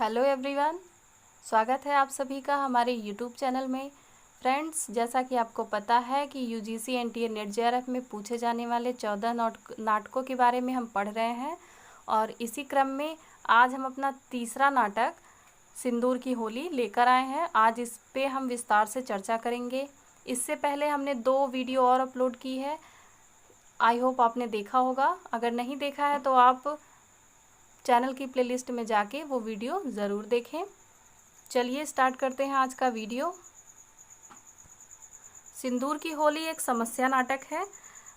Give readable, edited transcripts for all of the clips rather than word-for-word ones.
Hello everyone, स्वागत है आप सभी का हमारे यूट्यूब चैनल में। फ्रेंड्स, जैसा कि आपको पता है कि यूजीसी एनटीए नेट जेआरएफ में पूछे जाने वाले 14 नाटकों के बारे में हम पढ़ रहे हैं और इसी क्रम में आज हम अपना तीसरा नाटक सिंदूर की होली लेकर आए हैं। आज इस पे हम विस्तार से चर्चा करेंगे। इससे पहले हमने 2 वीडियो और अपलोड की है, आई होप आपने देखा होगा। अगर नहीं देखा है तो आप चैनल की प्लेलिस्ट में जाके वो वीडियो ज़रूर देखें। चलिए स्टार्ट करते हैं आज का वीडियो। सिंदूर की होली एक समस्या नाटक है।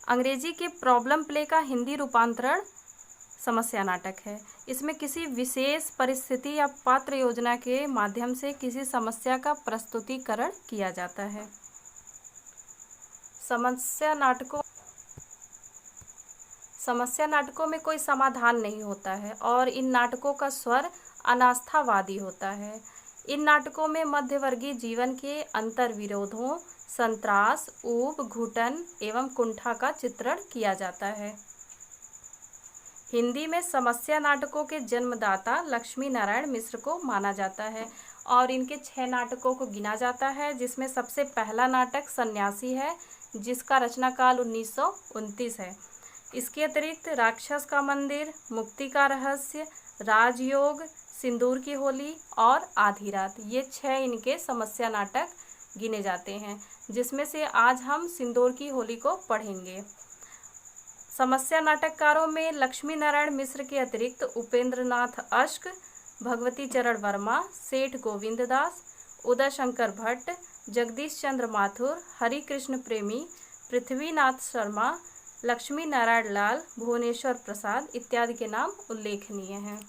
अंग्रेजी के प्रॉब्लम प्ले का हिंदी रूपांतरण समस्या नाटक है। इसमें किसी विशेष परिस्थिति या पात्र योजना के माध्यम से किसी समस्या का प्रस्तुतिकरण किया जाता है। समस्या नाटकों में कोई समाधान नहीं होता है और इन नाटकों का स्वर अनास्थावादी होता है। इन नाटकों में मध्यवर्गीय जीवन के अंतर्विरोधों, संत्रास, ऊब, घुटन एवं कुंठा का चित्रण किया जाता है। हिंदी में समस्या नाटकों के जन्मदाता लक्ष्मी नारायण मिश्र को माना जाता है और इनके 6 नाटकों को गिना जाता है, जिसमें सबसे पहला नाटक सन्यासी है, जिसका रचनाकाल 1929 है। इसके अतिरिक्त राक्षस का मंदिर, मुक्ति का रहस्य, राजयोग, सिंदूर की होली और आधी रात, ये 6 इनके समस्या नाटक गिने जाते हैं, जिसमें से आज हम सिंदूर की होली को पढ़ेंगे। समस्या नाटककारों में लक्ष्मी नारायण मिश्र के अतिरिक्त उपेंद्र नाथ अश्क, भगवती चरण वर्मा, सेठ गोविंद दास, उदय शंकर भट्ट, जगदीश चंद्र माथुर, हरि कृष्ण प्रेमी, पृथ्वीनाथ शर्मा, लक्ष्मी नारायण लाल, भुवनेश्वर प्रसाद इत्यादि के नाम उल्लेखनीय हैं।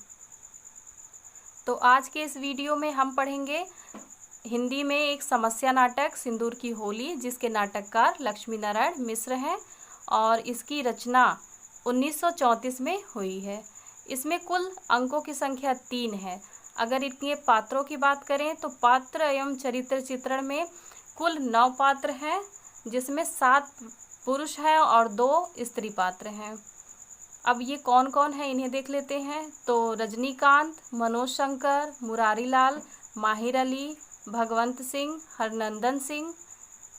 तो आज के इस वीडियो में हम पढ़ेंगे हिंदी में एक समस्या नाटक सिंदूर की होली, जिसके नाटककार लक्ष्मी नारायण मिश्र हैं और इसकी रचना 1934 में हुई है। इसमें कुल अंकों की संख्या 3 है। अगर इनके पात्रों की बात करें तो पात्र एवं चरित्र चित्रण में कुल 9 पात्र हैं, जिसमें 7 पुरुष हैं और 2 स्त्री पात्र हैं। अब ये कौन कौन है इन्हें देख लेते हैं। तो रजनीकांत, मनोज शंकर, मुरारी लाल, माहिर अली, भगवंत सिंह, हरनंदन सिंह,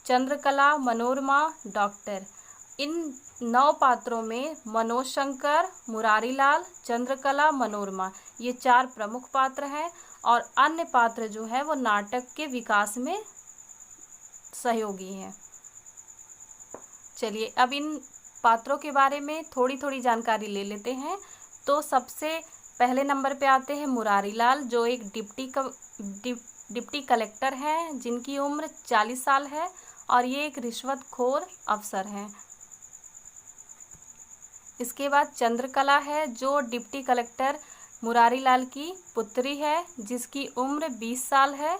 चंद्रकला, मनोरमा, डॉक्टर। इन 9 पात्रों में मनोज शंकर, मुरारी लाल, चंद्रकला, मनोरमा, ये 4 प्रमुख पात्र हैं और अन्य पात्र जो है वो नाटक के विकास में सहयोगी हैं। चलिए अब इन पात्रों के बारे में थोड़ी थोड़ी जानकारी ले लेते हैं। तो सबसे पहले नंबर पे आते हैं मुरारी लाल, जो एक डिप्टी कलेक्टर हैं, जिनकी उम्र 40 साल है और ये एक रिश्वतखोर अफसर हैं। इसके बाद चंद्रकला है, जो डिप्टी कलेक्टर मुरारी लाल की पुत्री है, जिसकी उम्र 20 साल है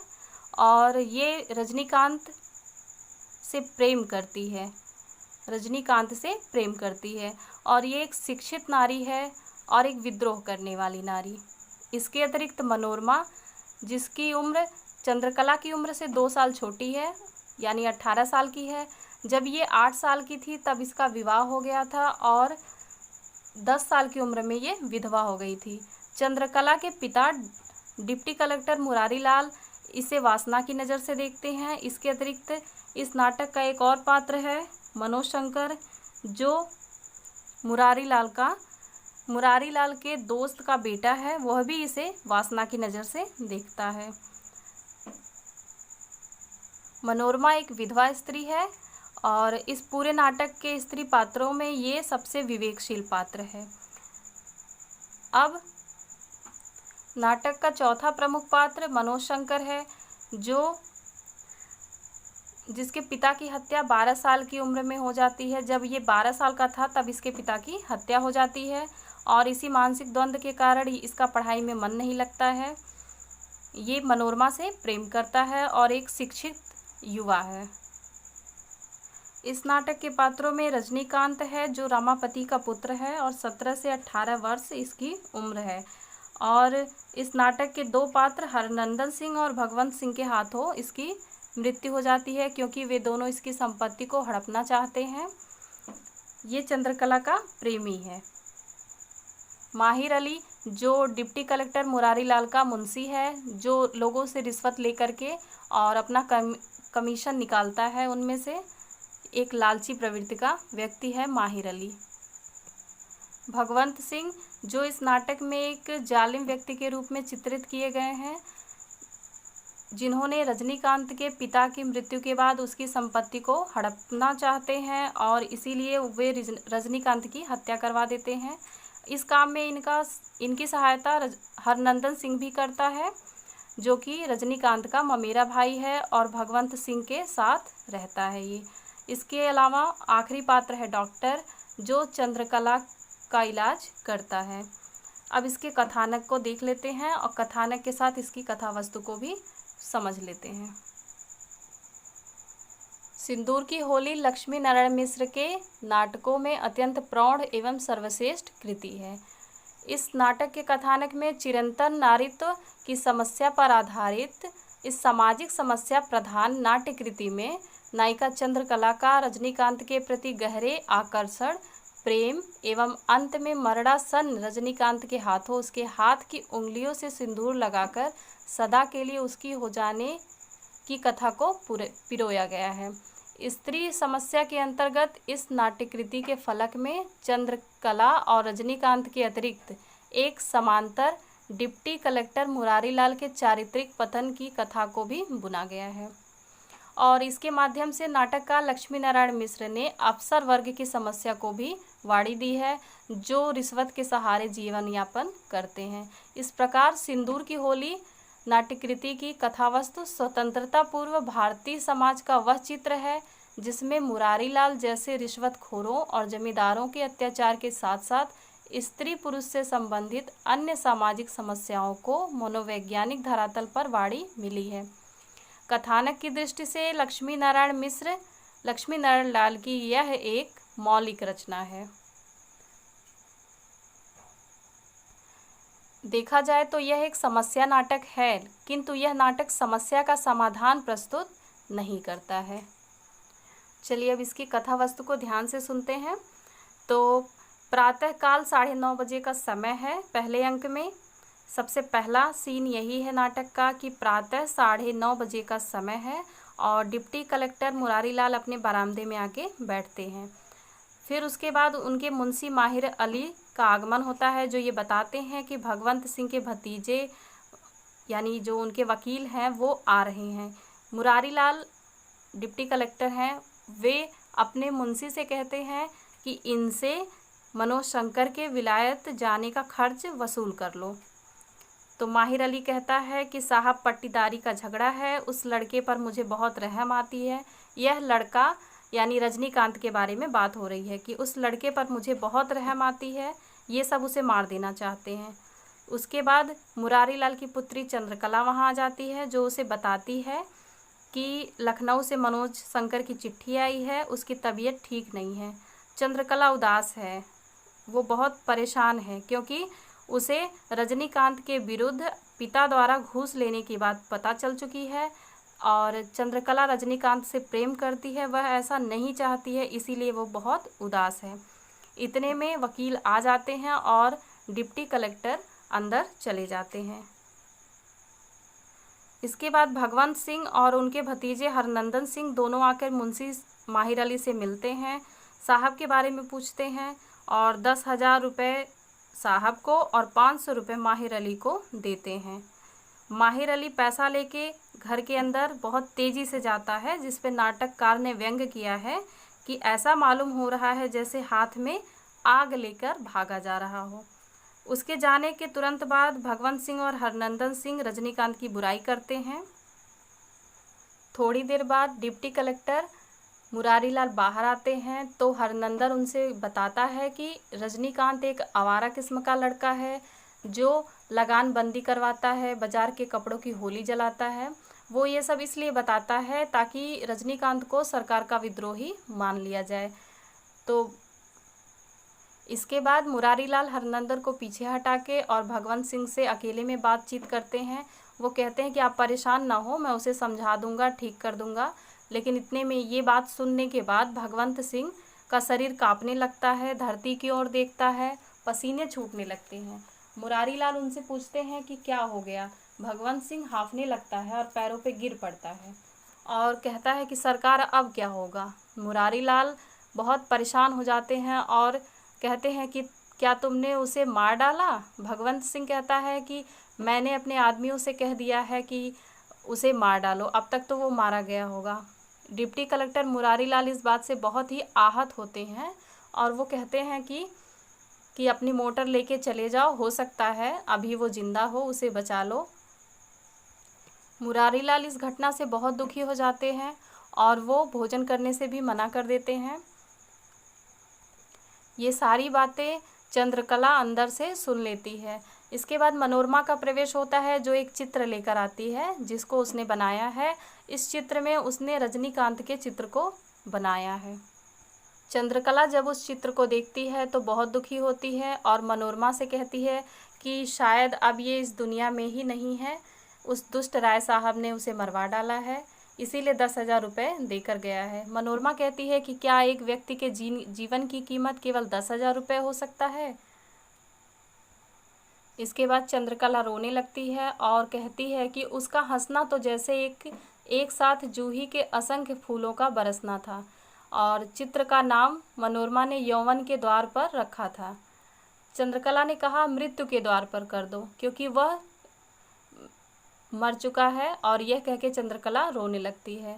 और ये रजनीकांत से प्रेम करती है और ये एक शिक्षित नारी है और एक विद्रोह करने वाली नारी। इसके अतिरिक्त मनोरमा, जिसकी उम्र चंद्रकला की उम्र से 2 साल छोटी है, यानी 18 साल की है। जब ये 8 साल की थी तब इसका विवाह हो गया था और 10 साल की उम्र में ये विधवा हो गई थी। चंद्रकला के पिता डिप्टी कलेक्टर मुरारी लाल इसे वासना की नज़र से देखते हैं। इसके अतिरिक्त इस नाटक का एक और पात्र है मनोज शंकर, जो मुरारी लाल के दोस्त का बेटा है, वह भी इसे वासना की नज़र से देखता है। मनोरमा एक विधवा स्त्री है और इस पूरे नाटक के स्त्री पात्रों में ये सबसे विवेकशील पात्र है। अब नाटक का चौथा प्रमुख पात्र मनोज शंकर है, जिसके पिता की हत्या 12 साल की उम्र में हो जाती है। जब ये 12 साल का था तब इसके पिता की हत्या हो जाती है और इसी मानसिक द्वंद्व के कारण इसका पढ़ाई में मन नहीं लगता है। ये मनोरमा से प्रेम करता है और एक शिक्षित युवा है। इस नाटक के पात्रों में रजनीकांत है, जो रमापति का पुत्र है और 17 से 18 वर्ष इसकी उम्र है। और इस नाटक के 2 पात्र हरनंदन सिंह और भगवंत सिंह के हाथों इसकी मृत्यु हो जाती है, क्योंकि वे दोनों इसकी संपत्ति को हड़पना चाहते हैं। ये चंद्रकला का प्रेमी है। माहिर अली, जो डिप्टी कलेक्टर मुरारी लाल का मुंशी है, जो लोगों से रिश्वत लेकर के और अपना कमीशन निकालता है, उनमें से एक लालची प्रवृत्ति का व्यक्ति है माहिर अली। भगवंत सिंह जो इस नाटक में एक जालिम व्यक्ति के रूप में चित्रित किए गए हैं, जिन्होंने रजनीकांत के पिता की मृत्यु के बाद उसकी संपत्ति को हड़पना चाहते हैं और इसीलिए वे रजनीकांत की हत्या करवा देते हैं। इस काम में इनकी सहायता हरनंदन सिंह भी करता है, जो कि रजनीकांत का ममेरा भाई है और भगवंत सिंह के साथ रहता है ये। इसके अलावा आखिरी पात्र है डॉक्टर, जो चंद्रकला का इलाज करता है। अब इसके कथानक को देख लेते हैं और कथानक के साथ इसकी कथा वस्तु को भी समझ लेते हैं। सिंदूर की होली लक्ष्मी नारायण मिश्र के नाटकों में अत्यंत प्रौढ़ एवं सर्वश्रेष्ठ कृति है। इस नाटक के कथानक में चिरंतन नारीत्व की समस्या पर आधारित इस सामाजिक समस्या प्रधान नाट्य कृति में नायिका चंद्रकला का रजनीकांत के प्रति गहरे आकर्षण, प्रेम एवं अंत में मरणासन रजनीकांत के हाथों उसके हाथ की उंगलियों से सिंदूर लगाकर सदा के लिए उसकी हो जाने की कथा को पिरोया गया है। स्त्री समस्या के अंतर्गत इस नाट्यकृति के फलक में चंद्रकला और रजनीकांत के अतिरिक्त एक समांतर डिप्टी कलेक्टर मुरारी लाल के चारित्रिक पतन की कथा को भी बुना गया है और इसके माध्यम से नाटककार लक्ष्मी नारायण मिश्र ने अफसर वर्ग की समस्या को भी वाड़ी दी है, जो रिश्वत के सहारे जीवन यापन करते हैं। इस प्रकार सिंदूर की होली नाट्यकृति की कथावस्तु स्वतंत्रता पूर्व भारतीय समाज का वह चित्र है जिसमें मुरारी लाल जैसे रिश्वतखोरों और जमींदारों के अत्याचार के साथ साथ स्त्री पुरुष से संबंधित अन्य सामाजिक समस्याओं को मनोवैज्ञानिक धरातल पर वाड़ी मिली है। कथानक की दृष्टि से लक्ष्मी नारायण लाल की यह एक मौलिक रचना है। देखा जाए तो यह एक समस्या नाटक है, किंतु यह नाटक समस्या का समाधान प्रस्तुत नहीं करता है। चलिए अब इसकी कथा वस्तु को ध्यान से सुनते हैं। तो प्रातःकाल 9:30 बजे का समय है। पहले अंक में सबसे पहला सीन यही है नाटक का कि प्रातः 9:30 बजे का समय है और डिप्टी कलेक्टर मुरारी लाल अपने बरामदे में आके बैठते हैं। फिर उसके बाद उनके मुंशी माहिर अली का आगमन होता है, जो ये बताते हैं कि भगवंत सिंह के भतीजे यानी जो उनके वकील हैं वो आ रहे हैं। मुरारी लाल डिप्टी कलेक्टर हैं, वे अपने मुंशी से कहते हैं कि इनसे मनोज शंकर के विलायत जाने का खर्च वसूल कर लो। तो माहिर अली कहता है कि साहब पट्टीदारी का झगड़ा है, उस लड़के पर मुझे बहुत रहम आती है। यह लड़का यानी रजनीकांत के बारे में बात हो रही है कि उस लड़के पर मुझे बहुत रहम आती है, ये सब उसे मार देना चाहते हैं। उसके बाद मुरारी लाल की पुत्री चंद्रकला वहाँ आ जाती है, जो उसे बताती है कि लखनऊ से मनोज शंकर की चिट्ठी आई है, उसकी तबीयत ठीक नहीं है। चंद्रकला उदास है, वो बहुत परेशान है क्योंकि उसे रजनीकांत के विरुद्ध पिता द्वारा घूस लेने की बात पता चल चुकी है और चंद्रकला रजनीकांत से प्रेम करती है, वह ऐसा नहीं चाहती है, इसीलिए वो बहुत उदास है। इतने में वकील आ जाते हैं और डिप्टी कलेक्टर अंदर चले जाते हैं। इसके बाद भगवंत सिंह और उनके भतीजे हरनंदन सिंह दोनों आकर मुंशी माहिर अली से मिलते हैं, साहब के बारे में पूछते हैं और 10,000 रुपये साहब को और 500 रुपये माहिर अली को देते हैं। माहिर अली पैसा लेके घर के अंदर बहुत तेज़ी से जाता है, जिस पे नाटककार ने व्यंग किया है कि ऐसा मालूम हो रहा है जैसे हाथ में आग लेकर भागा जा रहा हो। उसके जाने के तुरंत बाद भगवंत सिंह और हरनंदन सिंह रजनीकांत की बुराई करते हैं। थोड़ी देर बाद डिप्टी कलेक्टर मुरारी लाल बाहर आते हैं तो हरनंदन उनसे बताता है कि रजनीकांत एक आवारा किस्म का लड़का है, जो लगान बंदी करवाता है, बाजार के कपड़ों की होली जलाता है। वो ये सब इसलिए बताता है ताकि रजनीकांत को सरकार का विद्रोही मान लिया जाए। तो इसके बाद मुरारी लाल हरनंदन को पीछे हटा के और भगवंत सिंह से अकेले में बातचीत करते हैं। वो कहते हैं कि आप परेशान ना हो, मैं उसे समझा दूंगा, ठीक कर दूंगा। लेकिन इतने में ये बात सुनने के बाद भगवंत सिंह का शरीर कांपने लगता है, धरती की ओर देखता है, पसीने छूटने लगते हैं। मुरारी लाल उनसे पूछते हैं कि क्या हो गया। भगवंत सिंह हांफने लगता है और पैरों पे गिर पड़ता है और कहता है कि सरकार अब क्या होगा। मुरारी लाल बहुत परेशान हो जाते हैं और कहते हैं कि क्या तुमने उसे मार डाला। भगवंत सिंह कहता है कि मैंने अपने आदमियों से कह दिया है कि उसे मार डालो, अब तक तो वो मारा गया होगा। डिप्टी कलेक्टर मुरारी लाल इस बात से बहुत ही आहत होते हैं और वो कहते हैं कि अपनी मोटर लेके चले जाओ, हो सकता है अभी वो जिंदा हो, उसे बचा लो। मुरारी लाल इस घटना से बहुत दुखी हो जाते हैं और वो भोजन करने से भी मना कर देते हैं। ये सारी बातें चंद्रकला अंदर से सुन लेती है। इसके बाद मनोरमा का प्रवेश होता है, जो एक चित्र लेकर आती है जिसको उसने बनाया है। इस चित्र में उसने रजनीकांत के चित्र को बनाया है। चंद्रकला जब उस चित्र को देखती है तो बहुत दुखी होती है और मनोरमा से कहती है कि शायद अब ये इस दुनिया में ही नहीं है। उस दुष्ट राय साहब ने उसे मरवा डाला है, इसीलिए 10,000 रुपये देकर गया है। मनोरमा कहती है कि क्या एक व्यक्ति के जीवन की कीमत केवल 10,000 रुपये हो सकता है। इसके बाद चंद्रकला रोने लगती है और कहती है कि उसका हंसना तो जैसे एक साथ जूही के असंख्य फूलों का बरसना था। और चित्र का नाम मनोरमा ने यौवन के द्वार पर रखा था। चंद्रकला ने कहा मृत्यु के द्वार पर कर दो, क्योंकि वह मर चुका है। और यह कह के चंद्रकला रोने लगती है।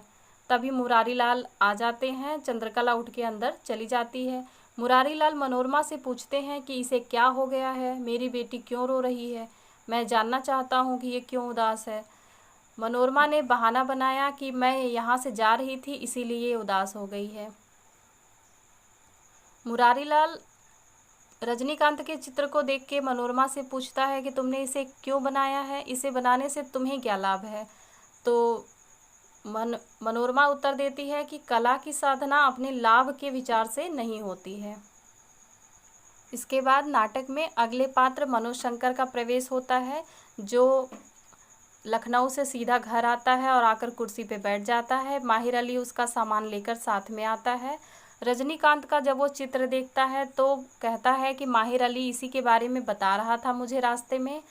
तभी मुरारी लाल आ जाते हैं। चंद्रकला उठ के अंदर चली जाती है। मुरारी लाल मनोरमा से पूछते हैं कि इसे क्या हो गया है, मेरी बेटी क्यों रो रही है, मैं जानना चाहता हूँ कि ये क्यों उदास है। मनोरमा ने बहाना बनाया कि मैं यहाँ से जा रही थी, इसीलिए ये उदास हो गई है। मुरारी लाल रजनीकांत के चित्र को देख के मनोरमा से पूछता है कि तुमने इसे क्यों बनाया है, इसे बनाने से तुम्हें क्या लाभ है। तो मनोरमा उत्तर देती है कि कला की साधना अपने लाभ के विचार से नहीं होती है। इसके बाद नाटक में अगले पात्र मनोज शंकर का प्रवेश होता है, जो लखनऊ से सीधा घर आता है और आकर कुर्सी पे बैठ जाता है। माहिर अली उसका सामान लेकर साथ में आता है। रजनीकांत का जब वो चित्र देखता है तो कहता है कि माहिर अली इसी के बारे में बता रहा था मुझे रास्ते में।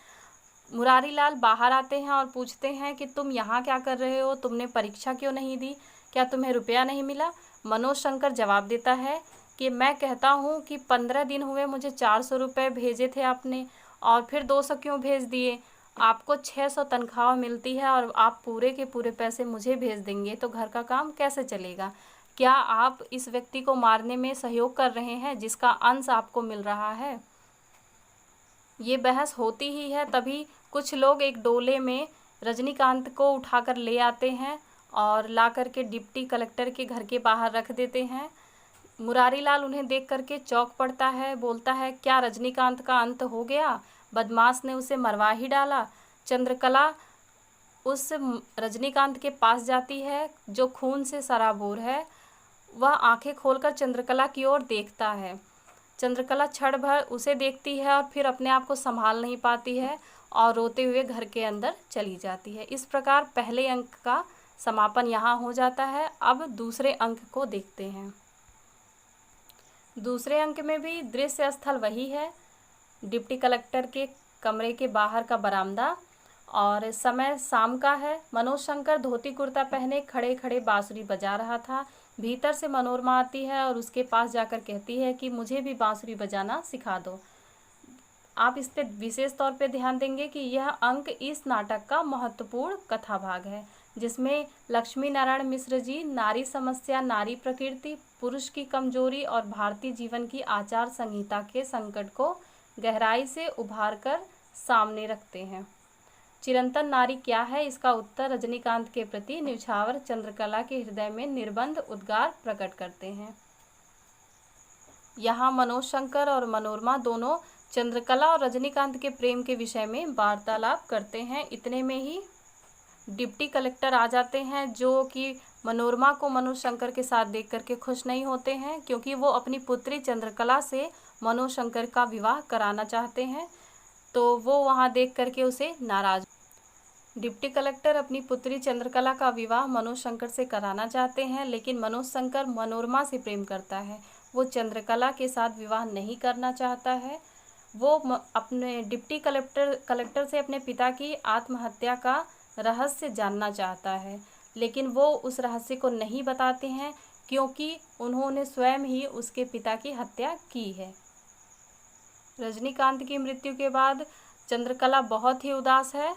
मुरारी लाल बाहर आते हैं और पूछते हैं कि तुम यहाँ क्या कर रहे हो, तुमने परीक्षा क्यों नहीं दी, क्या तुम्हें रुपया नहीं मिला। मनोज शंकर जवाब देता है कि मैं कहता हूँ कि 15 दिन हुए मुझे 400 रुपये भेजे थे आपने, और फिर 200 क्यों भेज दिए। आपको 600 तनख्वाह मिलती है और आप पूरे के पूरे पैसे मुझे भेज देंगे तो घर का काम कैसे चलेगा। क्या आप इस व्यक्ति को मारने में सहयोग कर रहे हैं जिसका अंश आपको मिल रहा है। ये बहस होती ही है, तभी कुछ लोग एक डोले में रजनीकांत को उठाकर ले आते हैं और ला करके डिप्टी कलेक्टर के घर के बाहर रख देते हैं। मुरारी लाल उन्हें देख करके चौंक पड़ता है, बोलता है क्या रजनीकांत का अंत हो गया, बदमाश ने उसे मरवा ही डाला। चंद्रकला उस रजनीकांत के पास जाती है जो खून से सराबोर है। वह आंखें खोलकर चंद्रकला की ओर देखता है। चंद्रकला क्षण भर उसे देखती है और फिर अपने आप को संभाल नहीं पाती है और रोते हुए घर के अंदर चली जाती है। इस प्रकार पहले अंक का समापन यहाँ हो जाता है। अब दूसरे अंक को देखते हैं। दूसरे अंक में भी दृश्य स्थल वही है, डिप्टी कलेक्टर के कमरे के बाहर का बरामदा, और समय शाम का है। मनोज शंकर धोती कुर्ता पहने खड़े खड़े बांसुरी बजा रहा था। भीतर से मनोरमा आती है और उसके पास जाकर कहती है कि मुझे भी बांसुरी बजाना सिखा दो। आप इस पे विशेष तौर पे ध्यान देंगे कि यह अंक इस नाटक का महत्वपूर्ण कथा भाग है, जिसमें लक्ष्मी नारायण मिश्र जी नारी समस्या, नारी प्रकृति, पुरुष की कमजोरी और भारतीय जीवन की आचार संहिता के संकट को गहराई से उभार कर सामने रखते हैं। चिरंतन नारी क्या है, इसका उत्तर रजनीकांत के प्रति न्यौछावर चंद्रकला के हृदय में निर्बंध उद्गार प्रकट करते हैं। यहाँ मनोज शंकर और मनोरमा दोनों चंद्रकला और रजनीकांत के प्रेम के विषय में वार्तालाप करते हैं। इतने में ही डिप्टी कलेक्टर आ जाते हैं, जो कि मनोरमा को मनोज शंकर के साथ देख करके खुश नहीं होते हैं, क्योंकि वो अपनी पुत्री चंद्रकला से मनोज शंकर का विवाह कराना चाहते हैं। तो वो वहाँ देख करके उसे नाराज। डिप्टी कलेक्टर अपनी पुत्री चंद्रकला का विवाह मनोज शंकर से कराना चाहते हैं, लेकिन मनोज शंकर मनोरमा से प्रेम करता है। वो चंद्रकला के साथ विवाह नहीं करना चाहता है। वो अपने डिप्टी कलेक्टर से अपने पिता की आत्महत्या का रहस्य जानना चाहता है, लेकिन वो उस रहस्य को नहीं बताते हैं क्योंकि उन्होंने स्वयं ही उसके पिता की हत्या की है। रजनीकांत की मृत्यु के बाद चंद्रकला बहुत ही उदास है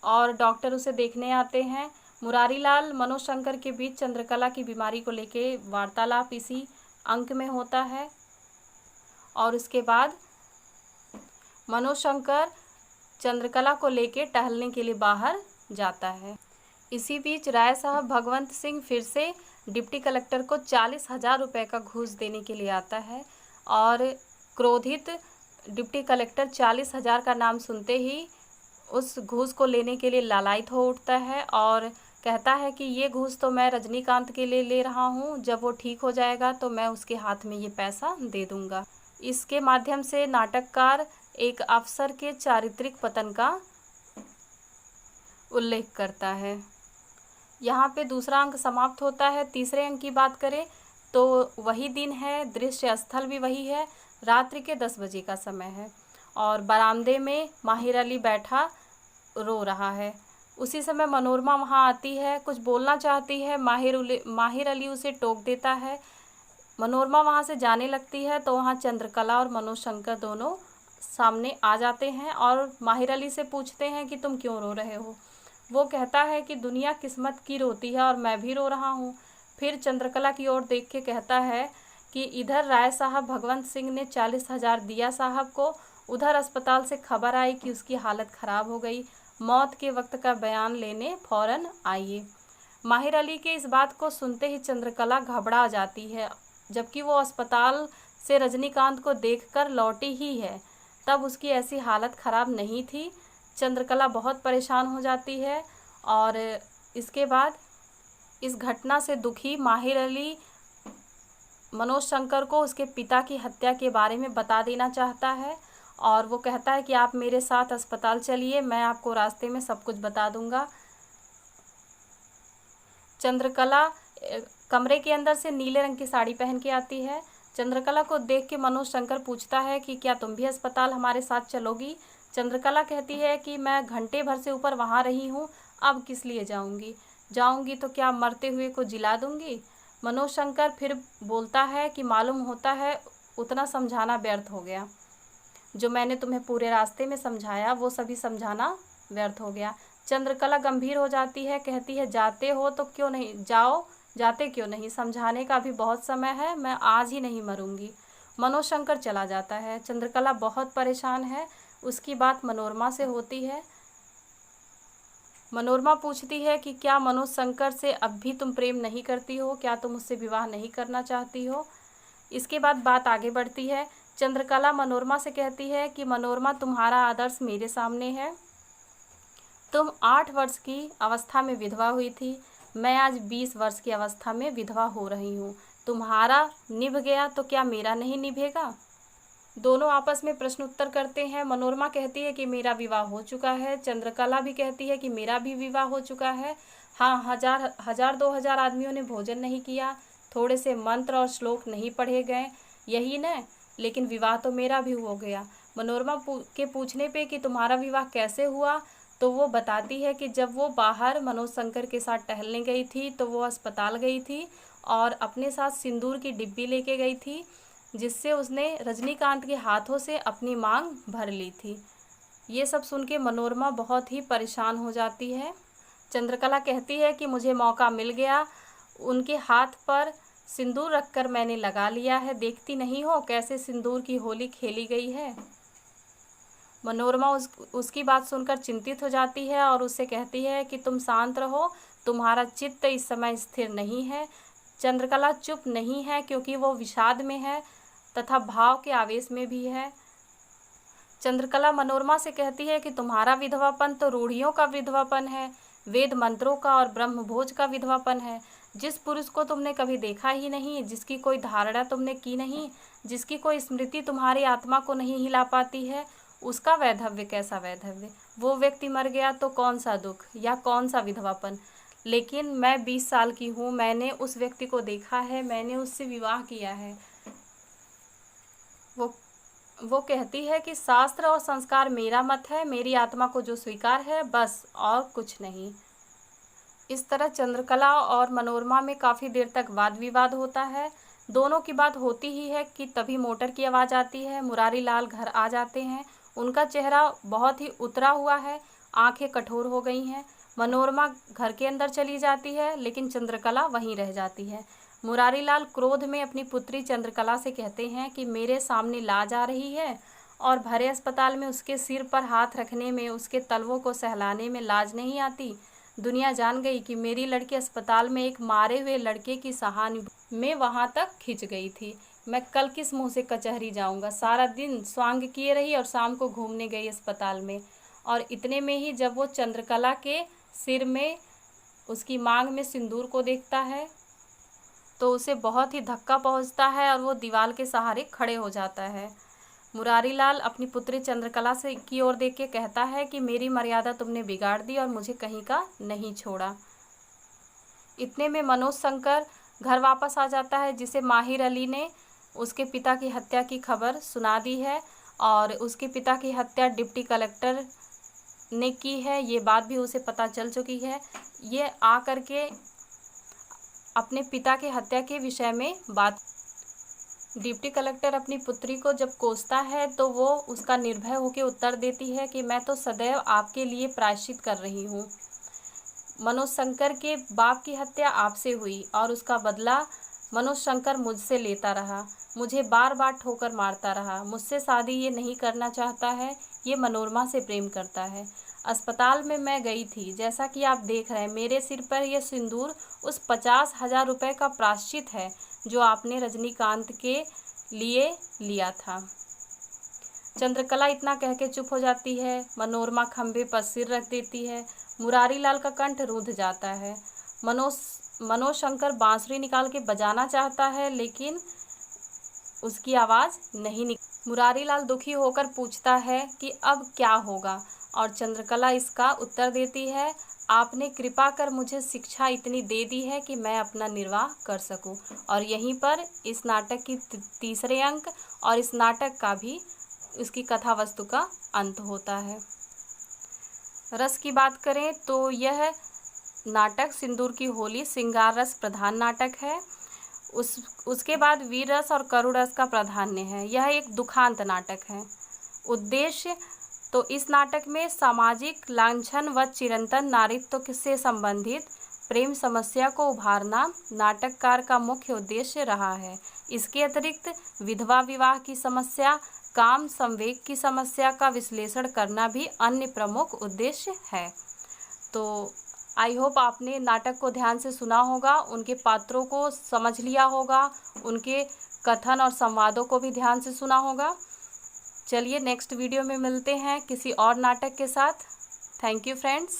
और डॉक्टर उसे देखने आते हैं। मुरारीलाल मनोज शंकर के बीच चंद्रकला की बीमारी को लेके वार्तालाप इसी अंक में होता है और उसके बाद मनोज शंकर चंद्रकला को लेके टहलने के लिए बाहर जाता है। इसी बीच राय साहब भगवंत सिंह फिर से डिप्टी कलेक्टर को 40,000 रुपये का घूस देने के लिए आता है और क्रोधित डिप्टी कलेक्टर 40,000 का नाम सुनते ही उस घूस को लेने के लिए लालायित हो उठता है और कहता है कि ये घूस तो मैं रजनीकांत के लिए ले रहा हूँ, जब वो ठीक हो जाएगा तो मैं उसके हाथ में ये पैसा दे दूँगा। इसके माध्यम से नाटककार एक अफसर के चारित्रिक पतन का उल्लेख करता है। यहाँ पे दूसरा अंक समाप्त होता है। तीसरे अंक की बात करें तो वही दिन है, दृश्य स्थल भी वही है, रात्रि के 10 बजे का समय है और बरामदे में माहिर अली बैठा रो रहा है। उसी समय मनोरमा वहाँ आती है, कुछ बोलना चाहती है, माहिर अली उसे टोक देता है। मनोरमा वहाँ से जाने लगती है तो वहाँ चंद्रकला और मनोज शंकर दोनों सामने आ जाते हैं और माहिर अली से पूछते हैं कि तुम क्यों रो रहे हो। वो कहता है कि दुनिया किस्मत की रोती है और मैं भी रो रहा हूँ। फिर चंद्रकला की ओर देख के कहता है कि इधर राय साहब भगवंत सिंह ने 40,000 दिया साहब को, उधर अस्पताल से खबर आई कि उसकी हालत ख़राब हो गई, मौत के वक्त का बयान लेने फ़ौरन आइए। माहिर अली के इस बात को सुनते ही चंद्रकला घबरा जाती है, जबकि वो अस्पताल से रजनीकांत को देखकर लौटी ही है, तब उसकी ऐसी हालत ख़राब नहीं थी। चंद्रकला बहुत परेशान हो जाती है और इसके बाद इस घटना से दुखी माहिर अली मनोज शंकर को उसके पिता की हत्या के बारे में बता देना चाहता है और वो कहता है कि आप मेरे साथ अस्पताल चलिए, मैं आपको रास्ते में सब कुछ बता दूंगा। चंद्रकला कमरे के अंदर से नीले रंग की साड़ी पहन के आती है। चंद्रकला को देख के मनोज शंकर पूछता है कि क्या तुम भी अस्पताल हमारे साथ चलोगी। चंद्रकला कहती है कि मैं घंटे भर से ऊपर वहाँ रही हूँ, अब किस लिए जाऊँगी तो क्या मरते हुए को जिला दूँगी। मनोज शंकर फिर बोलता है कि मालूम होता है उतना समझाना व्यर्थ हो गया, जो मैंने तुम्हें पूरे रास्ते में समझाया वो सभी समझाना व्यर्थ हो गया। चंद्रकला गंभीर हो जाती है, कहती है जाते हो तो क्यों नहीं जाओ, जाते क्यों नहीं, समझाने का भी बहुत समय है, मैं आज ही नहीं मरूंगी। मनोज शंकर चला जाता है। चंद्रकला बहुत परेशान है। उसकी बात मनोरमा से होती है। मनोरमा पूछती है कि क्या मनोज शंकर से अब भी तुम प्रेम नहीं करती हो, क्या तुम उससे विवाह नहीं करना चाहती हो। इसके बाद बात आगे बढ़ती है। चंद्रकला मनोरमा से कहती है कि मनोरमा तुम्हारा आदर्श मेरे सामने है, तुम 8 वर्ष की अवस्था में विधवा हुई थी, मैं आज 20 वर्ष की अवस्था में विधवा हो रही हूँ, तुम्हारा निभ गया तो क्या मेरा नहीं निभेगा। दोनों आपस में प्रश्न उत्तर करते हैं। मनोरमा कहती है कि मेरा विवाह हो चुका है, चंद्रकला भी कहती है कि मेरा भी विवाह हो चुका है। हाँ, 2,000 आदमियों ने भोजन नहीं किया, थोड़े से मंत्र और श्लोक नहीं पढ़े गए, यही न, लेकिन विवाह तो मेरा भी हो गया। मनोरमा के पूछने पे कि तुम्हारा विवाह कैसे हुआ, तो वो बताती है कि जब वो बाहर मनोज शंकर के साथ टहलने गई थी तो वो अस्पताल गई थी और अपने साथ सिंदूर की डिब्बी लेके गई थी, जिससे उसने रजनीकांत के हाथों से अपनी मांग भर ली थी। ये सब सुन के मनोरमा बहुत ही परेशान हो जाती है। चंद्रकला कहती है कि मुझे मौका मिल गया, उनके हाथ पर सिंदूर रखकर मैंने लगा लिया है, देखती नहीं हो कैसे सिंदूर की होली खेली गई है। मनोरमा उसकी बात सुनकर चिंतित हो जाती है और उससे कहती है कि तुम शांत रहो, तुम्हारा चित्त इस समय स्थिर नहीं है। चंद्रकला चुप नहीं है क्योंकि वो विषाद में है तथा भाव के आवेश में भी है। चंद्रकला मनोरमा से कहती है कि तुम्हारा विधवापन तो रूढ़ियों का विधवापन है, वेद मंत्रों का और ब्रह्मभोज का विधवापन है। जिस पुरुष को तुमने कभी देखा ही नहीं, जिसकी कोई धारणा तुमने की नहीं, जिसकी कोई स्मृति तुम्हारी आत्मा को नहीं हिला पाती है, उसका वैधव्य कैसा वैधव्य। वो व्यक्ति मर गया तो कौन सा दुख या कौन सा विधवापन। लेकिन मैं 20 साल की हूँ, मैंने उस व्यक्ति को देखा है, मैंने उससे विवाह किया है। वो वो कहती है कि शास्त्र और संस्कार मेरा मत है, मेरी आत्मा को जो स्वीकार है, बस और कुछ नहीं। इस तरह चंद्रकला और मनोरमा में काफ़ी देर तक वाद विवाद होता है। दोनों की बात होती ही है कि तभी मोटर की आवाज़ आती है। मुरारी लाल घर आ जाते हैं। उनका चेहरा बहुत ही उतरा हुआ है, आंखें कठोर हो गई हैं। मनोरमा घर के अंदर चली जाती है, लेकिन चंद्रकला वहीं रह जाती है। मुरारी लाल क्रोध में अपनी पुत्री चंद्रकला से कहते हैं कि मेरे सामने लाज आ रही है, और भरे अस्पताल में उसके सिर पर हाथ रखने में, उसके तलवों को सहलाने में लाज नहीं आती। दुनिया जान गई कि मेरी लड़की अस्पताल में एक मारे हुए लड़के की सहानुभूति में वहां तक खिंच गई थी। मैं कल किस मुंह से कचहरी जाऊंगा। सारा दिन स्वांग किए रही और शाम को घूमने गई अस्पताल में। और इतने में ही जब वो चंद्रकला के सिर में, उसकी मांग में सिंदूर को देखता है तो उसे बहुत ही धक्का पहुंचता है और वो दीवार के सहारे खड़े हो जाता है। मुरारी लाल अपनी पुत्री चंद्रकला से की ओर देख के कहता है कि मेरी मर्यादा तुमने बिगाड़ दी और मुझे कहीं का नहीं छोड़ा। इतने में मनोज शंकर घर वापस आ जाता है, जिसे माहिर अली ने उसके पिता की हत्या की खबर सुना दी है, और उसके पिता की हत्या डिप्टी कलेक्टर ने की है, ये बात भी उसे पता चल चुकी है। ये आ करके अपने पिता की हत्या के विषय में बात, डिप्टी कलेक्टर अपनी पुत्री को जब कोसता है तो वो उसका निर्भय होकर उत्तर देती है कि मैं तो सदैव आपके लिए प्रायश्चित कर रही हूँ। मनोज शंकर के बाप की हत्या आपसे हुई और उसका बदला मनोज शंकर मुझसे लेता रहा, मुझे बार बार ठोकर मारता रहा, मुझसे शादी ये नहीं करना चाहता है, ये मनोरमा से प्रेम करता है। अस्पताल में मैं गई थी, जैसा कि आप देख रहे हैं मेरे सिर पर यह सिंदूर उस 50,000 रुपये का प्रायश्चित है जो आपने रजनीकांत के लिए लिया था। चंद्रकला इतना कह के चुप हो जाती है। मनोरमा खंभे पर सिर रख देती है। मुरारी लाल का कंठ रुंध जाता है। मनोज शंकर बांसुरी निकाल के बजाना चाहता है, लेकिन उसकी आवाज़ नहीं निकल। मुरारी लाल दुखी होकर पूछता है कि अब क्या होगा, और चंद्रकला इसका उत्तर देती है, आपने कृपा कर मुझे शिक्षा इतनी दे दी है कि मैं अपना निर्वाह कर सकूं। और यहीं पर इस नाटक की तीसरे अंक और इस नाटक का भी, उसकी कथा वस्तु का अंत होता है। रस की बात करें तो यह नाटक सिंदूर की होली श्रृंगार रस प्रधान नाटक है। उसके बाद वीर रस और करुण रस का प्राधान्य है। यह एक दुखांत नाटक है। उद्देश्य तो इस नाटक में सामाजिक लांछन व चिरंतन नारीत्व से संबंधित प्रेम समस्या को उभारना नाटककार का मुख्य उद्देश्य रहा है। इसके अतिरिक्त विधवा विवाह की समस्या, काम संवेग की समस्या का विश्लेषण करना भी अन्य प्रमुख उद्देश्य है। तो आई होप आपने नाटक को ध्यान से सुना होगा, उनके पात्रों को समझ लिया होगा, उनके कथन और संवादों को भी ध्यान से सुना होगा। चलिए नेक्स्ट वीडियो में मिलते हैं किसी और नाटक के साथ। Thank you friends.